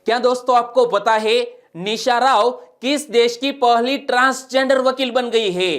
क्या दोस्तों आपको पता है निशा राव किस देश की पहली ट्रांसजेंडर वकील बन गई है?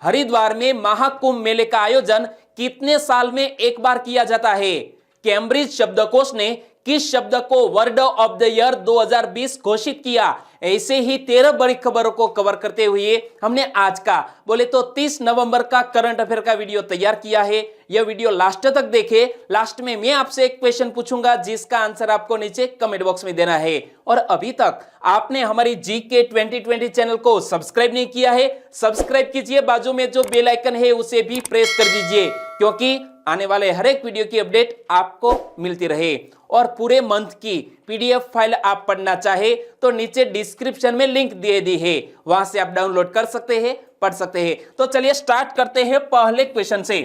हरिद्वार में महाकुंभ मेले का आयोजन कितने साल में एक बार किया जाता है? कैम्ब्रिज शब्दकोश ने किस शब्द को वर्ड ऑफ द ईयर 2020 घोषित किया? ऐसे ही 13 बड़ी खबरों को कवर करते हुए हमने आज का बोले तो 30 नवंबर का करंट अफेयर का वीडियो तैयार किया है। यह वीडियो लास्ट तक देखे। लास्ट में मैं आपसे एक क्वेश्चन पूछूंगा जिसका आंसर आपको नीचे कमेंट बॉक्स में देना है। और अभी तक आपने हमारी जीके 2020 चैनल को सब्सक्राइब नहीं किया है, सब्सक्राइब कीजिए, बाजू में जो बेल आइकन है उसे भी प्रेस कर दीजिए, क्योंकि आने वाले हर एक वीडियो की अपडेट आपको मिलती रहे। और पूरे मंथ की पीडीएफ फाइल आप पढ़ना चाहे तो नीचे डिस्क्रिप्शन में लिंक दे दी है, वहां से आप डाउनलोड कर सकते हैं, पढ़ सकते हैं। तो चलिए स्टार्ट करते हैं पहले क्वेश्चन से।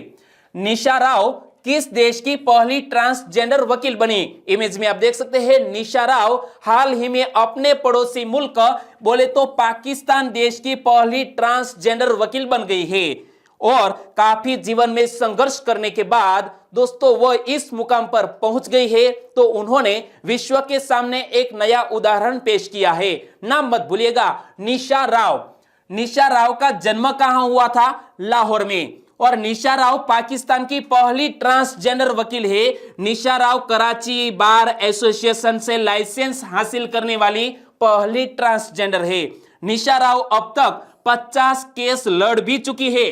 निशा राव किस देश की पहली ट्रांसजेंडर वकील बनी? इमेज में आप देख सकते हैं निशा राव हाल ही में अपने पड़ोसी मुल्क बोले तो पाकिस्तान देश की पहली ट्रांसजेंडर वकील बन गई है। और काफी जीवन में संघर्ष करने के बाद दोस्तों वह इस मुकाम पर पहुंच गई है। तो उन्होंने विश्व के सामने एक नया उदाहरण पेश किया है। नाम मत भूलिएगा, निशा राव। निशा राव का जन्म कहां हुआ था? लाहौर में। और निशा राव पाकिस्तान की पहली ट्रांसजेंडर वकील है। निशा राव कराची बार एसोसिएशन से लाइसेंस हासिल करने वाली पहली ट्रांसजेंडर है। निशा राव अब तक 50 केस लड़ भी चुकी है।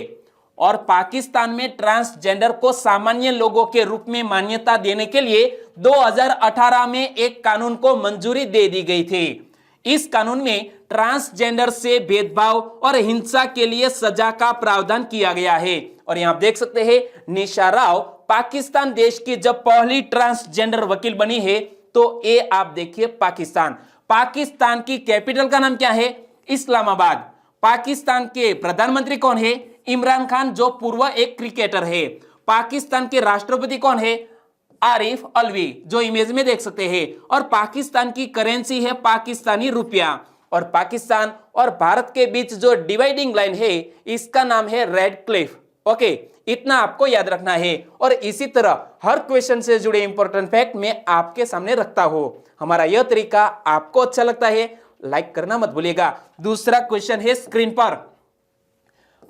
और पाकिस्तान में ट्रांसजेंडर को सामान्य लोगों के रूप में मान्यता देने के लिए 2018 में एक कानून को मंजूरी दे दी गई थी। इस कानून में ट्रांसजेंडर से भेदभाव और हिंसा के लिए सजा का प्रावधान किया गया है। और यहां आप देख सकते हैं निशा राव पाकिस्तान देश की जब पहली ट्रांसजेंडर वकील बनी है तो ये आप देखिए पाकिस्तान। पाकिस्तान की कैपिटल का नाम क्या है? इस्लामाबाद। पाकिस्तान के प्रधानमंत्री कौन है? इमरान खान, जो पूर्व एक क्रिकेटर है। पाकिस्तान के राष्ट्रपति कौन है? आरिफ अलवी, जो इमेज में देख सकते हैं। और पाकिस्तान की करेंसी है पाकिस्तानी रुपया। और पाकिस्तान और भारत के बीच जो डिवाइडिंग लाइन है इसका नाम है रेड क्लिफ। ओके, इतना आपको याद रखना है। और इसी तरह हर क्वेश्चन से जुड़े इंपॉर्टेंट फैक्ट मैं आपके सामने रखता हूं। हमारा यह तरीका आपको अच्छा लगता है, लाइक करना मत भूलिएगा। दूसरा क्वेश्चन है स्क्रीन पर।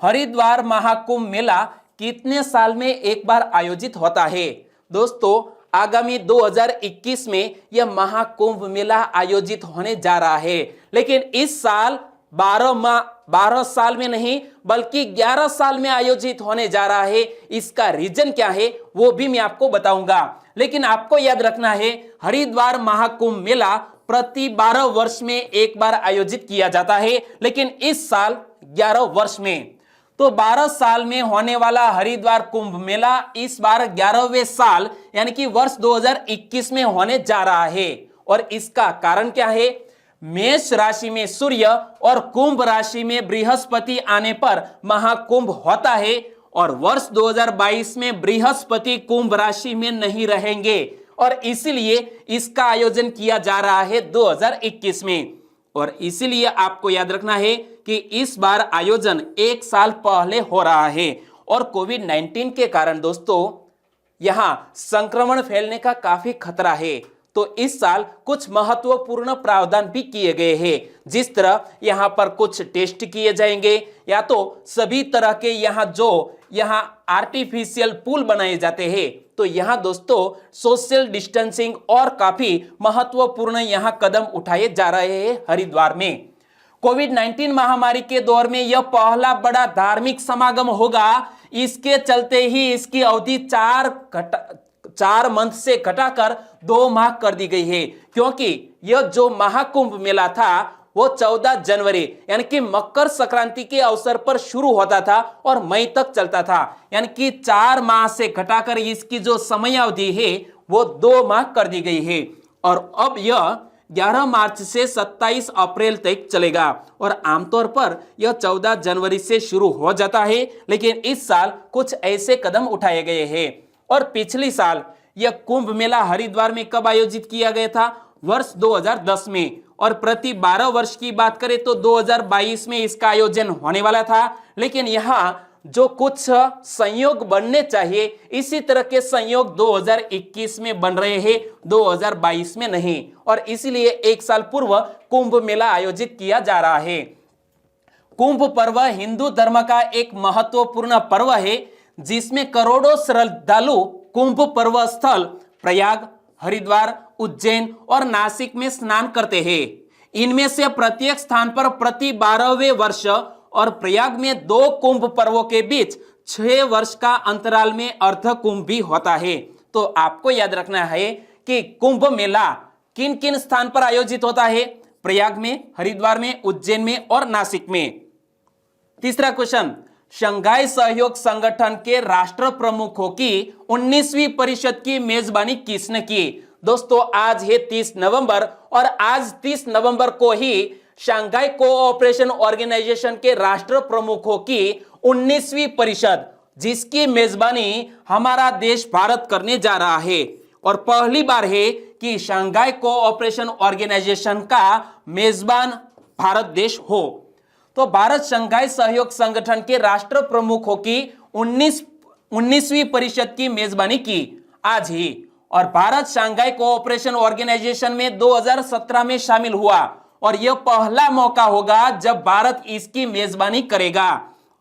हरिद्वार महाकुंभ मेला कितने साल में एक बार आयोजित होता है? दोस्तों आगामी 2021 में यह महाकुंभ मेला आयोजित होने जा रहा है। लेकिन इस साल 12 साल में नहीं बल्कि 11 साल में आयोजित होने जा रहा है। इसका रीजन क्या है वो भी मैं आपको बताऊंगा। लेकिन आपको याद रखना है हरिद्वार महाकुंभ मेला प्रति 12 वर्ष में एक बार आयोजित किया जाता है, लेकिन इस साल 11 वर्ष में। तो 12 साल में होने वाला हरिद्वार कुंभ मेला इस बार 11वें साल यानी कि वर्ष 2021 में होने जा रहा है। और इसका कारण क्या है? मेष राशि में सूर्य और कुंभ राशि में बृहस्पति आने पर महाकुंभ होता है। और वर्ष 2022 में बृहस्पति कुंभ राशि में नहीं रहेंगे और इसीलिए इसका आयोजन किया जा रहा है 2021 में। और इसीलिए आपको याद रखना है कि इस बार आयोजन एक साल पहले हो रहा है। और कोविड-19 के कारण दोस्तों यहां संक्रमण फैलने का काफी खतरा है। तो इस साल कुछ महत्वपूर्ण प्रावधान भी किए गए हैं। जिस तरह यहां पर कुछ टेस्ट किए जाएंगे, या तो सभी तरह के यहां आर्टिफिशियल पूल बनाए जाते हैं। तो यहां दोस्तों सोशल डिस्टेंसिंग और काफी महत्वपूर्ण यहां कदम उठाए जा रहे हैं हरिद्वार में। कोविड-19 महामारी के दौर में यह पहला बड़ा धार्मिक समागम होगा। इसके चलते ही इसकी अवधि 4 मंथ से घटाकर 2 माह कर दी गई है, क्योंकि यह जो महाकुंभ मेला था वो 14 जनवरी यानी कि मकर संक्रांति के अवसर पर शुरू होता था और मई तक चलता था। यानी कि 4 माह से घटाकर इसकी जो समयावधि है वो 2 माह कर दी गई है। और अब यह 11 मार्च से 27 अप्रैल तक चलेगा। और आमतौर पर यह 14 जनवरी से शुरू हो जाता है, लेकिन इस साल कुछ ऐसे कदम उठाए गए हैं। और पिछली साल यह कुंभ मेला हरिद्वार में कब आयोजित किया गया था? वर्ष 2010 में। और प्रति 12 वर्ष की बात करें तो 2022 में इसका आयोजन होने वाला था, लेकिन यहाँ जो कुछ संयोग बनने चाहिए इसी तरह के संयोग 2021 में बन रहे हैं, 2022 में नहीं, और इसीलिए एक साल पूर्व कुंभ मेला आयोजित किया जा रहा है। कुंभ पर्व हिंदू धर्म का एक महत्वपूर्ण पर्व है जिसमें करोड़ों श्रद्धालु कुंभ पर्व स्थल प्रयाग, हरिद्वार, उज्जैन और नासिक में स्नान करते हैं। इनमें से प्रत्येक स्थान पर प्रति 12वें वर्ष और प्रयाग में 2 कुंभ पर्वों के बीच 6 वर्ष का अंतराल में अर्ध कुंभ भी होता है। तो आपको याद रखना है कि कुंभ मेला किन किन स्थान पर आयोजित होता है, प्रयाग में, हरिद्वार में, उज्जैन में और नासिक में। तीसरा क्वेश्चन, शंघाई सहयोग संगठन के राष्ट्र प्रमुखों की 19वीं परिषद की मेजबानी किसने की? दोस्तों आज है 30 नवंबर और आज 30 नवंबर को ही शंघाई कोऑपरेशन ऑर्गेनाइजेशन के राष्ट्र प्रमुखों की 19वीं परिषद, जिसकी मेजबानी हमारा देश भारत करने जा रहा है, और पहली बार है कि शंघाई कोऑपरेशन ऑर्गेनाइजेशन का मेजबान भारत देश हो। तो भारत शंघाई सहयोग संगठन के राष्ट्र प्रमुखों की 19वीं परिषद की मेजबानी की आज ही, और भारत शंघाई कोऑपरेशन ऑर्गेनाइजेशन में 2017 में शामिल हुआ, और यह पहला मौका होगा जब भारत इसकी मेजबानी करेगा।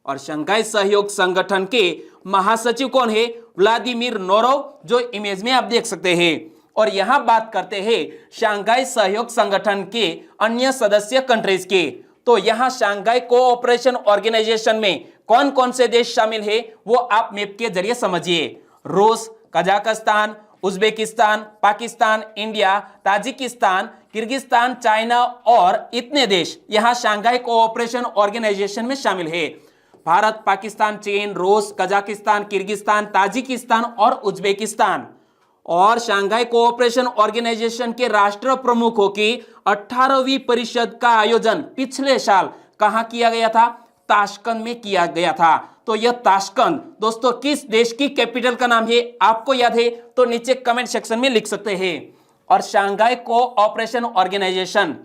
और शंघाई सहयोग संगठन के महासचिव कौन है? व्लादिमीर नोरोव, जो इमेज में आप देख सकते हैं। और यहां बात करते हैं शंघाई सहयोग संगठन के अन्य सदस्य कंट्रीज के। तो यहां शंघाई कोऑपरेशन ऑर्गेनाइजेशन में कौन कौन से देश शामिल है वो आप मैप के जरिए समझिए। रूस, Kazakhstan, Uzbekistan, Pakistan, India, Tajikistan, Kyrgyzstan, China और इतने देश यहां शंघाई कोऑपरेशन ऑर्गेनाइजेशन में शामिल है। भारत, पाकिस्तान, चीन, रूस, कजाकिस्तान, किर्गिस्तान, ताजिकिस्तान और उज्बेकिस्तान। और शंघाई कोऑपरेशन ऑर्गेनाइजेशन के राष्ट्र प्रमुखों की 18वीं परिषद का आयोजन पिछले साल कहां किया गया था? ताशकंद में किया गया था। तो यह ताशकंद दोस्तों किस देश की कैपिटल का नाम है? आपको याद है तो नीचे कमेंट सेक्शन में लिख सकते हैं। और शंघाई कोऑपरेशन ऑर्गेनाइजेशन,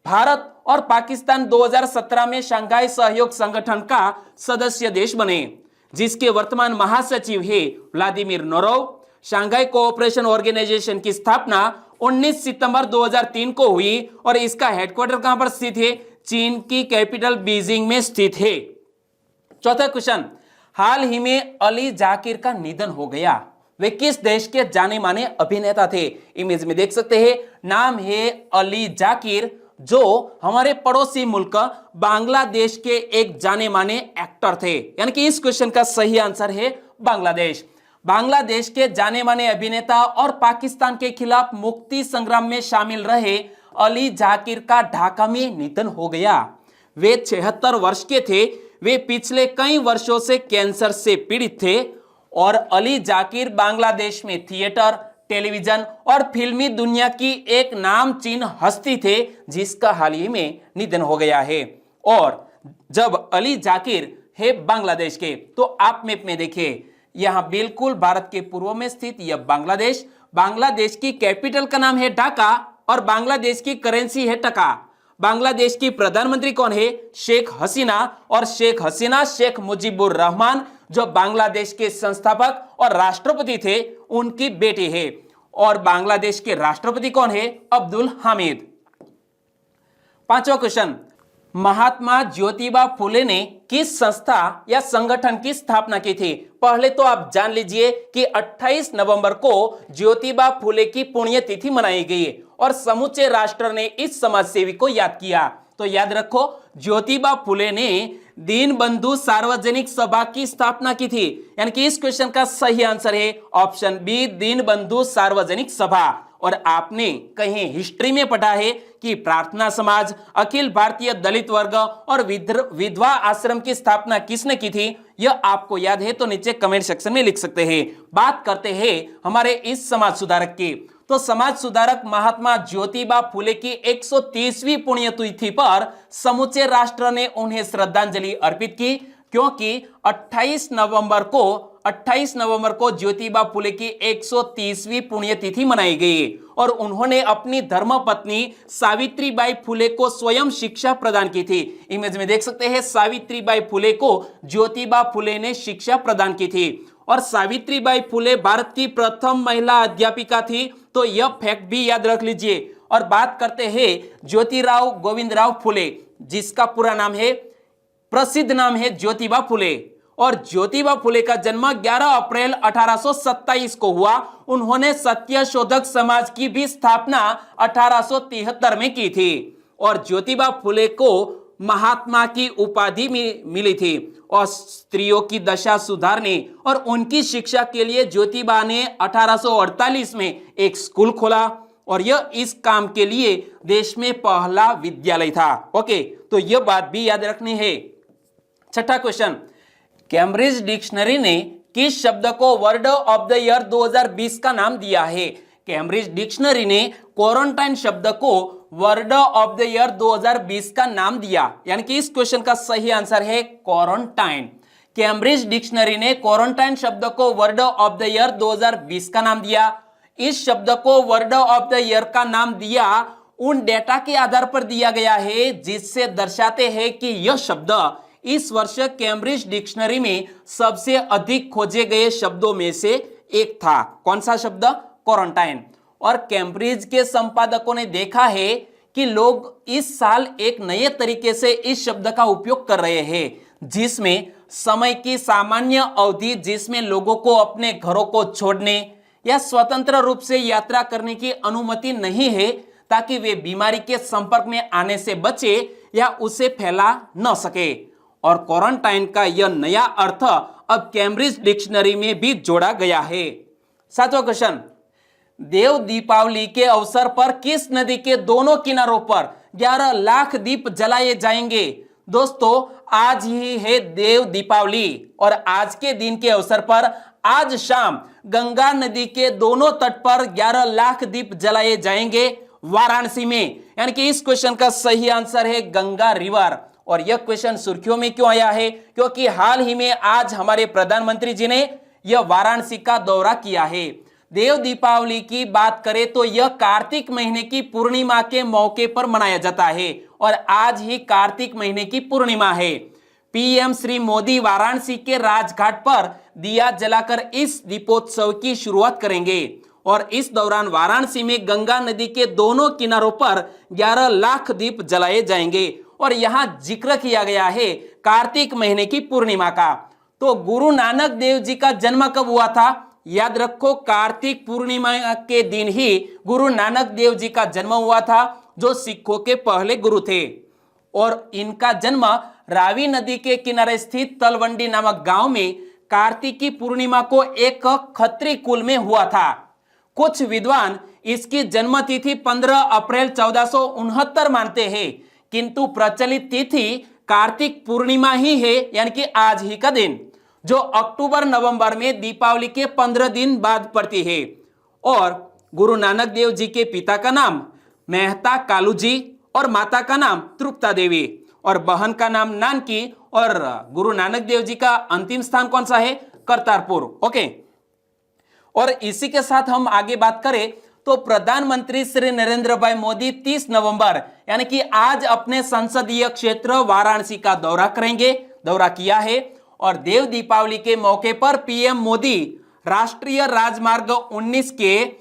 भारत और पाकिस्तान 2017 में शंघाई सहयोग संगठन का सदस्य देश बने, जिसके वर्तमान महासचिव है Vladimir Norov. Shanghai Cooperation Organisation की स्थापना 19 सितंबर 2003 को हुई और इसका हेडक्वार्टर कहां पर स्थित है? चीन की कैपिटल बीजिंग में स्थित है। चौथा क्वेश्चन, हाल ही में अली जाकिर का निधन हो गया, वे किस देश के जाने माने अभिनेता थे? इमेज में देख सकते हैं, नाम है अली जाकिर, जो हमारे पड़ोसी मुल्क बांग्लादेश के एक जाने माने एक्टर थे। यानी कि इस क्वेश्चन का सही आंसर है बांग्लादेश। बांग्लादेश के जाने माने अभिनेता और पाकिस्तान के खिलाफ मुक्ति संग्राम में शामिल रहे अली जाकिर का ढाका में निधन हो गया। वे 76 वर्ष के थे। वे पिछले कई वर्षों से कैंसर से पीड़ित थे और अली जाकिर बांग्लादेश में थिएटर, टेलीविजन और फिल्मी दुनिया की एक नामचीन हस्ती थे, जिसका हाल ही में निधन हो गया है। और जब अली जाकिर है बांग्लादेश के, तो आप मैप में देखिए, यहां बिल्कुल भारत के पूर्व में स्थित यह बांग्लादेश। बांग्लादेश की कैपिटल का नाम है ढाका और बांग्लादेश की करेंसी है टका। बांग्लादेश की प्रधानमंत्री कौन है? शेख हसीना। और शेख हसीना शेख मुजीबुर रहमान, जो बांग्लादेश के संस्थापक और राष्ट्रपति थे, उनकी बेटी है। और बांग्लादेश के राष्ट्रपति कौन है? अब्दुल हामिद। पांचवा क्वेश्चन, महात्मा ज्योतिबा फुले ने किस संस्था या संगठन की स्थापना की थी? पहले तो आप जान लीजिए कि 28 नवंबर को ज्योतिबा फुले की पुण्यतिथि मनाई गई और समूचे राष्ट्र ने इस समाजसेवी को याद किया। तो याद रखो, ज्योतिबा फुले ने दीनबंधु सार्वजनिक सभा की स्थापना की थी। यानी कि इस क्वेश्चन का सही आंसर है ऑप्शन बी, दीनबंधु सार्वजनिक सभा। और आपने कहीं हिस्ट्री में पढ़ा है कि प्रार्थना समाज, अखिल भारतीय दलित वर्ग और विधवा आश्रम की स्थापना किसने की थी? यह आपको याद है तो नीचे कमेंट सेक्शन में लिख सकते हैं। बात करते हैं हमारे इस समाज सुधारक की। तो समाज सुधारक महात्मा ज्योतिबा फुले की 130वीं पुण्यतिथि पर समूचे राष्ट्र ने उन्हें श्रद्धांजलि अर्पित की, क्योंकि 28 नवंबर को ज्योतिबा फुले की 130वीं पुण्यतिथि मनाई गई। और उन्होंने अपनी धर्मपत्नी सावित्रीबाई फुले को स्वयं शिक्षा प्रदान की थी। इमेज में देख सकते हैं, सावित्रीबाई फुले को ज्योतिबा फुले ने शिक्षा प्रदान की थी। और सावित्रीबाई फुले भारत की प्रथम महिला अध्यापिका थी, तो यह फैक्ट भी याद रख लीजिए। और बात करते हैं ज्योतिराव गोविंदराव फुले, जिसका पूरा नाम है, प्रसिद्ध नाम है ज्योतिबा फुले। और ज्योतिबा फुले का जन्म 11 अप्रैल 1827 को हुआ। उन्होंने सत्यशोधक समाज की भी स्थापना 1873 में की थी। और ज्योतिबा फुले को महात्मा की उपाधि मिली थी। और स्त्रियों की दशा सुधारने और उनकी शिक्षा के लिए ज्योतिबा ने 1848 में एक स्कूल खोला, और यह इस काम के लिए देश में पहला विद्यालय था। ओके, तो यह बात भी याद रखनी है। छठा क्वेश्चन, कैम्ब्रिज डिक्शनरी ने किस शब्द को वर्ड ऑफ द ईयर 2020 का नाम दिया है? कैम्ब्रिज डिक्शनरी ने क्वारंटाइन शब्द को वर्ड ऑफ द ईयर 2020 का नाम दिया, यानी कि इस क्वेश्चन का सही आंसर है क्वारंटाइन। कैम्ब्रिज डिक्शनरी ने क्वारंटाइन शब्द को वर्ड ऑफ द ईयर 2020 का नाम दिया। इस शब्द को वर्ड ऑफ द ईयर का नाम दिया उन डेटा के आधार पर दिया गया है जिससे दर्शाते हैं कि यह शब्द इस वर्ष कैम्ब्रिज डिक्शनरी में सबसे अधिक खोजे गए शब्दों में से एक था। कौन सा शब्द? क्वारंटाइन। और कैम्ब्रिज के संपादकों ने देखा है कि लोग इस साल एक नए तरीके से इस शब्द का उपयोग कर रहे हैं, जिसमें समय की सामान्य अवधि जिसमें लोगों को अपने घरों को छोड़ने या स्वतंत्र रूप से यात्रा करने की अनुमति नहीं है, ताकि वे बीमारी के संपर्क में आने से बचे या उसे फैला न सके। और क्वारंटाइन का यह नया अर्थ अब कैम्ब्रिज डिक्शनरी में भी जोड़ा गया है। सातवां क्वेश्चन, देव दीपावली के अवसर पर किस नदी के दोनों किनारों पर 11 लाख दीप जलाए जाएंगे? दोस्तों, आज ही है देव दीपावली, और आज के दिन के अवसर पर आज शाम गंगा नदी के दोनों तट पर 11 लाख दीप जलाए जाएंगे वाराणसी में। यानी कि इस क्वेश्चन का सही आंसर है गंगा रिवर। और यह क्वेश्चन सुर्खियों में क्यों आया है? क्योंकि हाल ही में आज हमारे प्रधानमंत्री जी ने यह वाराणसी का दौरा किया है। देव दीपावली की बात करें तो यह कार्तिक महीने की पूर्णिमा के मौके पर मनाया जाता है, और आज ही कार्तिक महीने की पूर्णिमा है। पीएम श्री मोदी वाराणसी के राजघाट पर दिया जलाकर इस दीपोत्सव की शुरुआत करेंगे, और इस दौरान वाराणसी में गंगा नदी के दोनों किनारों पर 11 लाख दीप जलाए जाएंगे। और यहां जिक्र किया गया है कार्तिक महीने की पूर्णिमा का। तो गुरु नानक देव जी का जन्म कब हुआ था? याद रखो, कार्तिक पूर्णिमा के दिन ही गुरु नानक देव जी का जन्म हुआ था, जो सिखों के पहले गुरु थे। और इनका जन्म रावी नदी के किनारे स्थित तलवंडी नामक गांव में कार्तिकी पूर्णिमा को एक खत्री कुल में हुआ था। कुछ विद्वान इसकी जन्म तिथि 15 अप्रैल 1469 मानते हैं, किंतु प्रचलित तिथि कार्तिक पूर्णिमा ही है, यानी कि आज ही का दिन, जो अक्टूबर नवंबर में दीपावली के 15 दिन बाद पड़ती है। और गुरु नानक देव जी के पिता का नाम मेहता कालू जी और माता का नाम तृप्ता देवी और बहन का नाम नानकी। और गुरु नानक देव जी का अंतिम स्थान कौन सा है? करतारपुर। ओके, और इसी के साथ हम आगे बात करें तो प्रधानमंत्री श्री नरेंद्र भाई मोदी 30 नवंबर यानी कि आज अपने संसदीय क्षेत्र वाराणसी का दौरा किया है। और देव दीपावली के मौके पर पीएम मोदी राष्ट्रीय राजमार्ग 19 के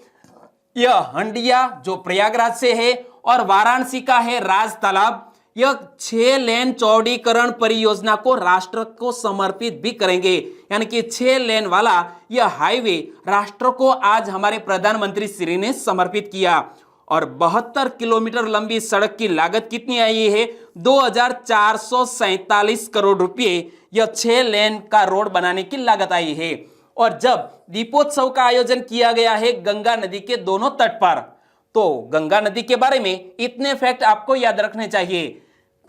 यह हंडिया जो प्रयागराज से है और वाराणसी का है राज तालाब, यह 6 लेन चौड़ीकरण परियोजना को राष्ट्र को समर्पित भी करेंगे। यानी कि 6 लेन वाला यह हाईवे राष्ट्र को आज हमारे प्रधानमंत्री श्री ने समर्पित किया। और 72 किलोमीटर लंबी सड़क की लागत कितनी आई है? 2447 करोड़ रुपए यह 6 लेन का रोड बनाने की लागत आई है। और जब दीपोत्सव का आयोजन किया गया है गंगा नदी के दोनों तट पर, तो गंगा नदी के बारे में इतने फैक्ट आपको याद रखने चाहिए।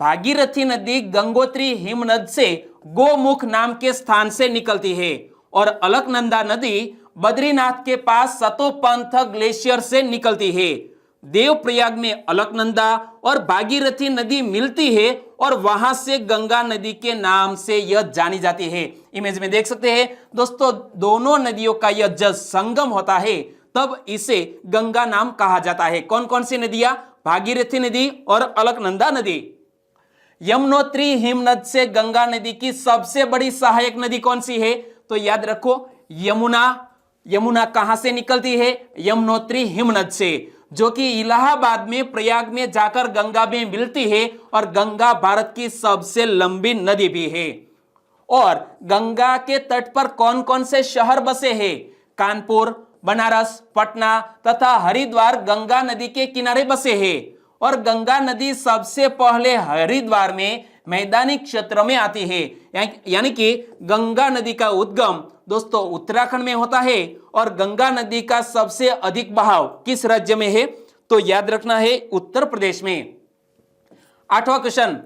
भागीरथी नदी गंगोत्री हिमनद से गोमुख नाम के स्थान से निकलती है, और अलकनंदा नदी बद्रीनाथ के पास सतोपंथ ग्लेशियर से निकलती है। देवप्रयाग में अलकनंदा और भागीरथी नदी मिलती है, और वहां से गंगा नदी के नाम से यह जानी जाती है। इमेज में देख सकते हैं दोस्तों, दोनों नदियों का यह जब संगम होता है तब इसे गंगा नाम कहा जाता है। कौन कौन सी नदियां? भागीरथी नदी और अलकनंदा नदी। यमुनोत्री हिमनद से गंगा नदी की सबसे बड़ी सहायक नदी कौन सी है? तो याद रखो यमुना। यमुना कहां से निकलती है? यमुनोत्री हिमनद से, जो कि इलाहाबाद में प्रयाग में जाकर गंगा में मिलती है और गंगा भारत की सबसे लंबी नदी भी है। और गंगा के तट पर कौन कौन से शहर बसे हैं? कानपुर, बनारस, पटना तथा हरिद्वार गंगा नदी के किनारे बसे हैं। और गंगा नदी सबसे पहले हरिद्वार में मैदानी क्षेत्र में आती है, यानी कि गंगा नदी का उद्गम दोस्तों उत्तराखंड में होता है। और गंगा नदी का सबसे अधिक बहाव किस राज्य में है? तो याद रखना है उत्तर प्रदेश में। 8वां क्वेश्चन,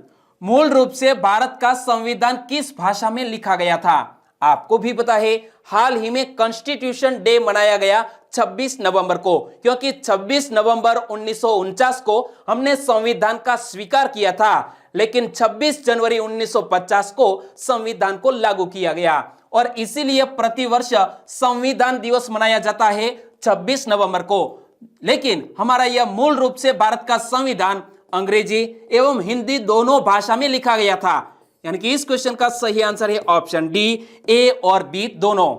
मूल रूप से भारत का संविधान किस भाषा में लिखा गया था? आपको भी पता है हाल ही में कॉन्स्टिट्यूशन डे मनाया गया 26 नवंबर को, क्योंकि 26 नवंबर 1949 को हमने संविधान का स्वीकार किया था, लेकिन 26 जनवरी 1950 को संविधान को लागू किया गया और इसीलिए प्रतिवर्ष संविधान दिवस मनाया जाता है 26 नवंबर को। लेकिन हमारा यह मूल रूप से भारत का संविधान अंग्रेजी एवं हिंदी दोनों भाषा में लिखा गया था, यानी कि इस क्वेश्चन का सही आंसर है ऑप्शन डी, ए और बी दोनों।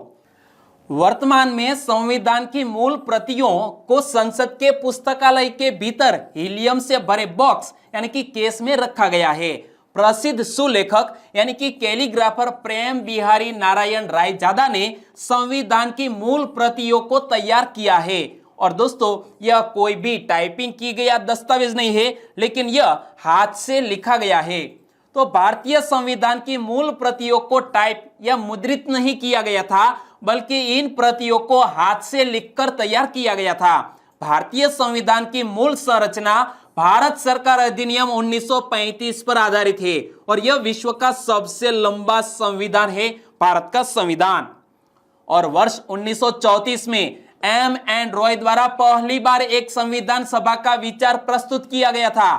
वर्तमान में संविधान की मूल प्रतियों को संसद के पुस्तकालय के भीतर हीलियम से भरे बॉक्स यानी कि केस में रखा गया है। प्रसिद्ध सुलेखक यानी कि कैलीग्राफर प्रेम बिहारी नारायण रायजादा ने संविधान की मूल प्रतियों को तैयार किया है। और दोस्तों यह कोई भी टाइपिंग की गया दस्तावेज नहीं है, लेकिन यह हाथ से लिखा गया है। तो भारतीय संविधान की मूल प्रतियों को टाइप या मुद्रित नहीं किया गया था, बल्कि इन प्रतियों को हाथ से लिखकर तैयार किया गया था। भारतीय संविधान की मूल संरचना भारत सरकार अधिनियम 1935 पर आधारित है और यह विश्व का सबसे लंबा संविधान है, भारत का संविधान। और वर्ष 1934 में M.N. रॉय द्वारा पहली बार एक संविधान सभा का विचार प्रस्तुत किया गया था।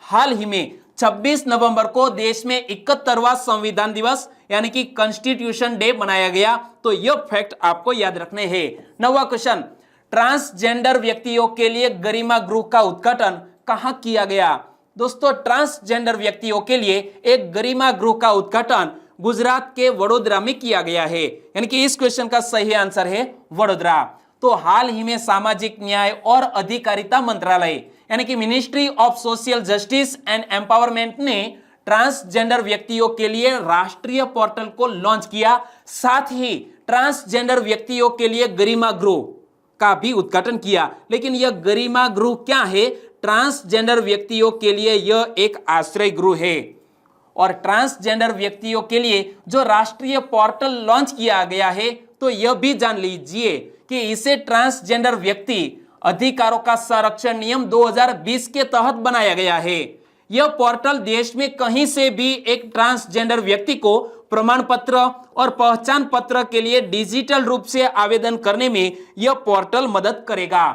हाल ही में 26 नवंबर को देश में 71वां संविधान दिवस यानी कि कॉन्स्टिट्यूशन डे मनाया गया। तो यह फैक्ट आपको याद रखने हैं। 9वां क्वेश्चन, ट्रांसजेंडर व्यक्तियों के लिए गरिमा गृह का उद्घाटन कहां किया गया? दोस्तों ट्रांसजेंडर व्यक्तियों के लिए एक गरिमा गृह का उद्घाटन गुजरात के वडोदरा में किया गया है, यानी कि इस क्वेश्चन का सही आंसर है वडोदरा। तो हाल ही में सामाजिक न्याय और अधिकारिता मंत्रालय यानी कि ministry of social justice and empowerment ने ट्रांसजेंडर व्यक्तियों के लिए राष्ट्रीय पोर्टल को लॉन्च किया। साथ ही ट्रांसजेंडर व्यक्तियों के लिए गरिमा गृह का भी उद्घाटन किया। लेकिन यह गरिमा गृह क्या है? ट्रांसजेंडर व्यक्तियों के लिए यह एक आश्रय गृह है। और ट्रांसजेंडर व्यक्तियों के लिए जो राष्ट्रीय पोर्टल लॉन्च किया गया है, तो यह भी जान लीजिए कि इसे ट्रांसजेंडर व्यक्ति अधिकारों का संरक्षण नियम 2020 के तहत बनाया गया है। यह पोर्टल देश में कहीं से भी एक ट्रांसजेंडर व्यक्ति को प्रमाण पत्र और पहचान पत्र के लिए डिजिटल रूप से आवेदन करने में यह पोर्टल मदद करेगा।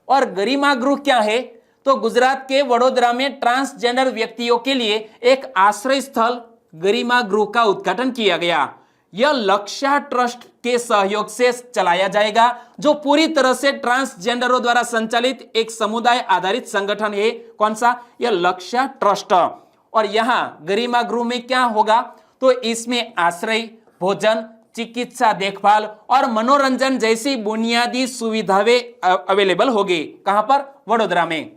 और गरिमा गृह क्या है? तो गुजरात के वडोदरा में ट्रांसजेंडर व्यक्तियों के लिए एक आश्रय स्थल गरिमा गृह का उद्घाटन किया गया। यह लक्ष्य ट्रस्ट के सहयोग से चलाया जाएगा, जो पूरी तरह से ट्रांसजेंडरों द्वारा संचालित एक समुदाय आधारित संगठन है। कौन सा? यह लक्ष्य ट्रस्ट। और यहाँ गरिमा गृह में क्या होगा? तो इसमें आश्रय, भोजन, चिकित्सा देखभाल और मनोरंजन जैसी बुनियादी सुविधाएं अवेलेबल होगी। कहां पर? वडोदरा में।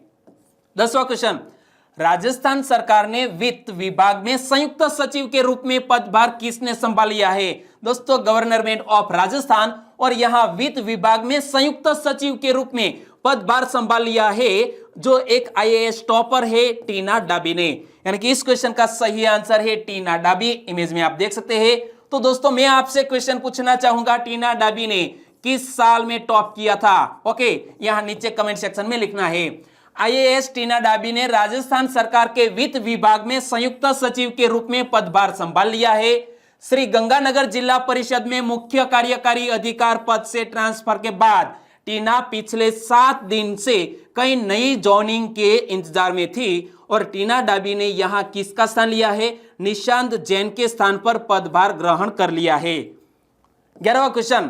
10वां क्वेश्चन, राजस्थान सरकार ने वित्त विभाग में संयुक्त सचिव के रूप में पदभार किसने संभाल लिया है? दोस्तों गवर्नमेंट ऑफ राजस्थान। और यहां वित्त विभाग में संयुक्त सचिव के रूप में पदभार संभाल लिया है जो एक IAS टॉपर है, टीना डाबी ने। यानी कि इस क्वेश्चन का सही आंसर है टीना डाबी। इमेज में आप देख सकते हैं। तो दोस्तों मैं आपसे क्वेश्चन पूछना चाहूंगा, टीना डाबी ने किस साल में टॉप किया था? ओके, यहां नीचे कमेंट सेक्शन में लिखना है। IAS टीना डाबी ने राजस्थान सरकार के वित्त विभाग में संयुक्त सचिव के रूप में पदभार संभाल लिया है। श्री गंगानगर जिला परिषद में मुख्य कार्यकारी अधिकार पद से ट्रांसफर के बाद टीना पिछले 7 दिन से कई नई जॉइनिंग के इंतजार में थी और टीना डाबी ने यहां किसका स्थान लिया है? निशांत जैन के स्थान पर पदभार ग्रहण कर लिया है। 11वां क्वेश्चन,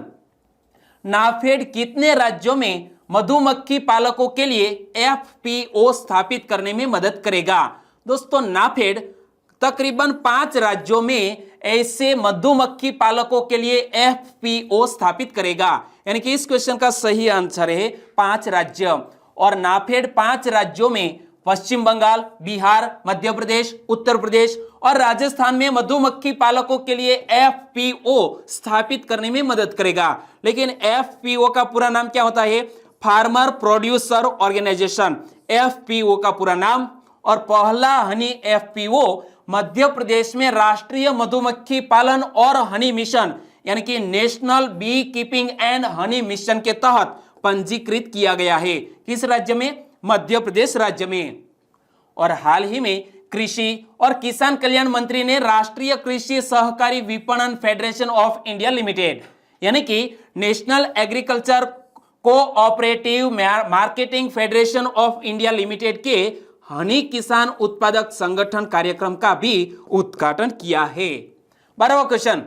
नाफेड कितने राज्यों में मधुमक्खी पालकों के लिए एफपीओ स्थापित करने में मदद करेगा? दोस्तों, नाफेड तकरीबन 5 राज्यों में ऐसे मधुमक्खी पालकों के लिए एफपीओ स्थापित करेगा। यानी कि इस क्वेश्चन का सही आंसर है 5 राज्य। और नाफेड 5 राज्यों में पश्चिम बंगाल, बिहार, मध्य प्रदेश, उत्तर प्रदेश और राजस्थान में मधुमक्खी पालकों के लिए एफपीओ स्थापित करने में मदद करेगा। लेकिन एफपीओ का पूरा नाम क्या होता है? फार्मर प्रोड्यूसर ऑर्गेनाइजेशन, एफपीओ का पूरा नाम। और पहला हनी एफपीओ मध्य प्रदेश में राष्ट्रीय मधुमक्खी पालन और हनी मिशन यानी कि national beekeeping and honey mission के तहत पंजीकृत किया गया है। किस राज्य में? मध्य प्रदेश राज्य में। और हाल ही में कृषि और किसान कल्याण मंत्री ने राष्ट्रीय कृषि सहकारी विपणन फेडरेशन ऑफ इंडिया लिमिटेड यानी कि national agriculture cooperative marketing federation of India limited के हनी किसान उत्पादक संगठन कार्यक्रम का भी उद्घाटन किया है। 12वां क्वेश्चन,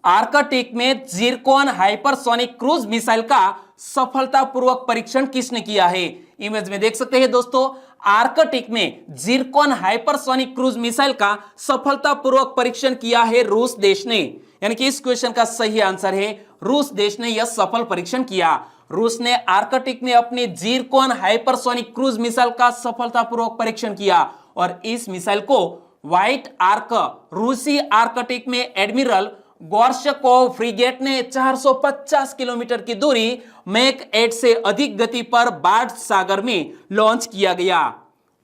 आर्कटिक में जिरकॉन हाइपरसोनिक क्रूज मिसाइल का सफलतापूर्वक परीक्षण किसने किया है? इमेज में देख सकते हैं दोस्तों, आर्कटिक में जिरकॉन हाइपरसोनिक क्रूज मिसाइल का सफलतापूर्वक परीक्षण किया है रूस देश ने। यानी कि इस क्वेश्चन का सही आंसर है रूस देश ने यह सफल परीक्षण किया। रूस ने आर्कटिक में अपनी जिरकॉन हाइपरसोनिक क्रूज मिसाइल का सफलतापूर्वक परीक्षण किया और इस मिसाइल को व्हाइट आर्क रूसी आर्कटिक में एडमिरल गोर्शकोव फ्रिगेट ने 450 किलोमीटर की दूरी मैक 8 से अधिक गति पर बार्ट सागर में लॉन्च किया गया।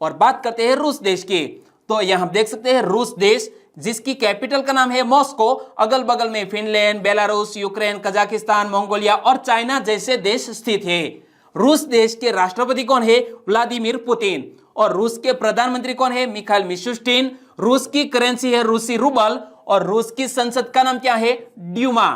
और बात करते हैं रूस देश की, तो यहां देख सकते हैं रूस देश जिसकी कैपिटल का नाम है मॉस्को, अगल बगल में Finland, Belarus, Ukraine, Kazakhstan, Mongolia और चाइना जैसे देश स्थित है। रूस देश के राष्ट्रपति कौन है? Vladimir Putin. और रूस के प्रधानमंत्री कौन है? Mikhail Mishustin. रूस की करेंसी है रूसी रूबल और रूस की संसद का नाम क्या है? ड्यूमा।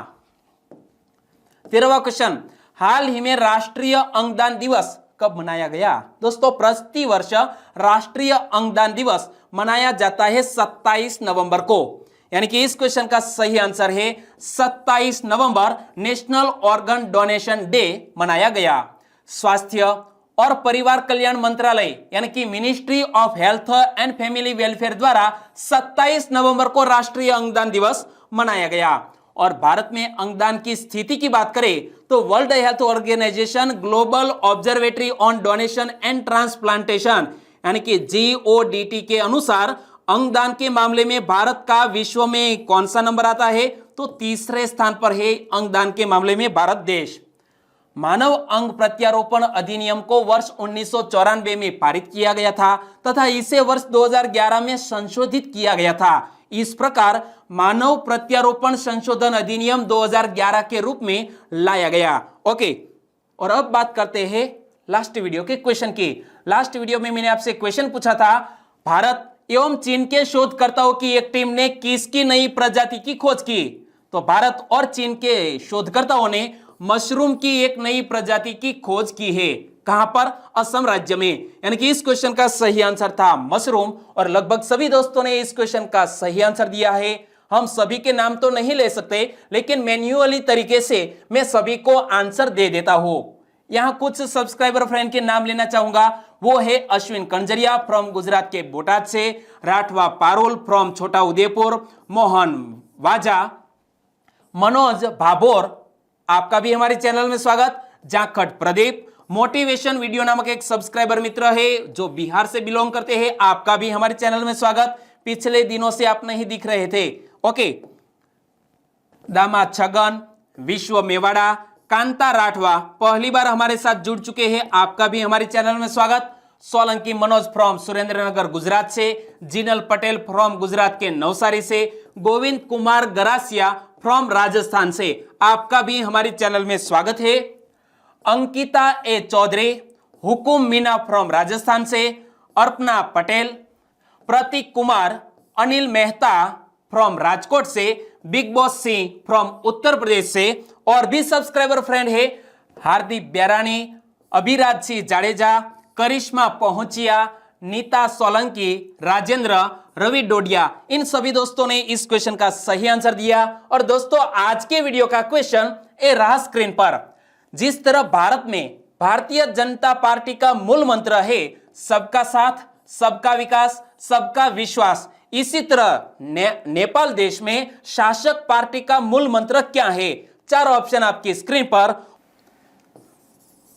13वां क्वेश्चन, हाल ही में राष्ट्रीय अंगदान दिवस कब मनाया गया? दोस्तों, प्रति वर्ष राष्ट्रीय अंगदान दिवस मनाया जाता है 27 नवंबर को। यानी कि इस क्वेश्चन का सही आंसर है 27 नवंबर नेशनल ऑर्गन डोनेशन डे मनाया गया। स्वास्थ्य और परिवार कल्याण मंत्रालय यानी कि ministry of health and family welfare द्वारा 27 नवंबर को राष्ट्रीय अंगदान दिवस मनाया गया। और भारत में अंगदान की स्थिति की बात करें तो World Health Organisation global observatory on donation and transplantation यानी कि GODT के अनुसार अंगदान के मामले में भारत का विश्व में कौन सा नंबर आता है? तो तीसरे स्थान पर है अंगदान के मामले में भारत देश। मानव अंग प्रत्यारोपण अधिनियम को वर्ष 1994 में पारित किया गया था तथा इसे वर्ष 2011 में संशोधित किया गया था। इस प्रकार मानव प्रत्यारोपण संशोधन अधिनियम 2011 के रूप में लाया गया। ओके, और अब बात करते हैं लास्ट वीडियो के क्वेश्चन की। लास्ट वीडियो में मैंने आपसे क्वेश्चन पूछा था, भारत एवं चीन के शोधकर्ताओं की एक टीम ने किसकी नई प्रजाति की खोज की? तो भारत और चीन के शोधकर्ताओं ने मशरूम की एक नई प्रजाति की खोज की है। कहां पर? असम राज्य में। यानी कि इस क्वेश्चन का सही आंसर था मशरूम। और लगभग सभी दोस्तों ने इस क्वेश्चन का सही आंसर दिया है। हम सभी के नाम तो नहीं ले सकते, लेकिन मैन्युअली तरीके से मैं सभी को आंसर दे देता हूं। यहां कुछ सब्सक्राइबर फ्रेंड के नाम लेना चाहूंगा। वो है अश्विन कंजरिया फ्रॉम गुजरात के बोटाद से, राठवा पारोल फ्रॉम छोटा उदेपुर, मोहन वाजा, मनोज भाभोर, आपका भी हमारे चैनल में स्वागत। जाखड़ प्रदीप, मोटिवेशन वीडियो नामक एक सब्सक्राइबर मित्र है जो बिहार से बिलोंग करते हैं, आपका भी हमारे चैनल में स्वागत। पिछले दिनों से आप नहीं दिख रहे थे। ओके, दामा छगन, विश्व मेवाड़ा, कांता राठवा पहली बार हमारे साथ जुड़ चुके हैं, आपका भी हमारे चैनल में स्वागत। सोलंकी मनोज फ्रॉम सुरेंद्रनगर गुजरात से, जिनल पटेल फ्रॉम गुजरात के नवसारी से, गोविंद कुमार गरासिया फ्रॉम राजस्थान से, आपका भी हमारे चैनल में स्वागत है। अंकिता ए चौधरी, हुकुम मीना फ्रॉम राजस्थान से, अर्पना पटेल, प्रतीक कुमार, अनिल मेहता फ्रॉम राजकोट से, big boss Singh from Uttar Pradesh से, और भी सब्सक्राइबर फ्रेंड है हार्दिक ब्यारानी, अभिराज सिंह जाडेजा, करिश्मा पहुंचिया, नीता सोलंकी, राजेंद्र, रवि डोडिया, इन सभी दोस्तों ने इस क्वेश्चन का सही आंसर दिया। और दोस्तों, आज के वीडियो का क्वेश्चन ए रहा स्क्रीन पर। जिस तरह भारत में भारतीय जनता पार्टी का मूल मंत्र है सबका साथ, सबका विकास, सबका विश्वास। इसी तरह नेपाल देश में शासक पार्टी का मूल मंत्र क्या है? 4 ऑप्शन आपकी स्क्रीन पर,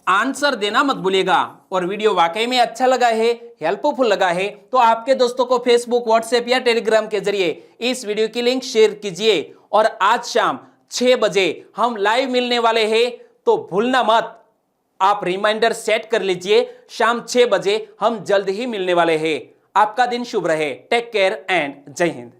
आंसर देना मत भूलिएगा। और वीडियो वाकई में अच्छा लगा है, हेल्पफुल लगा है तो आपके दोस्तों को फेसबुक, व्हाट्सएप या टेलीग्राम के जरिए इस वीडियो की लिंक शेयर कीजिए। और आज शाम 6 बजे हम लाइव मिलने वाले हैं, तो भूलना मत, आप रिमाइंडर सेट कर लीजिए। शाम 6 बजे हम जल्द ही मिलने वाले हैं। आपका दिन शुभ रहे। टेक केयर एंड जय हिंद।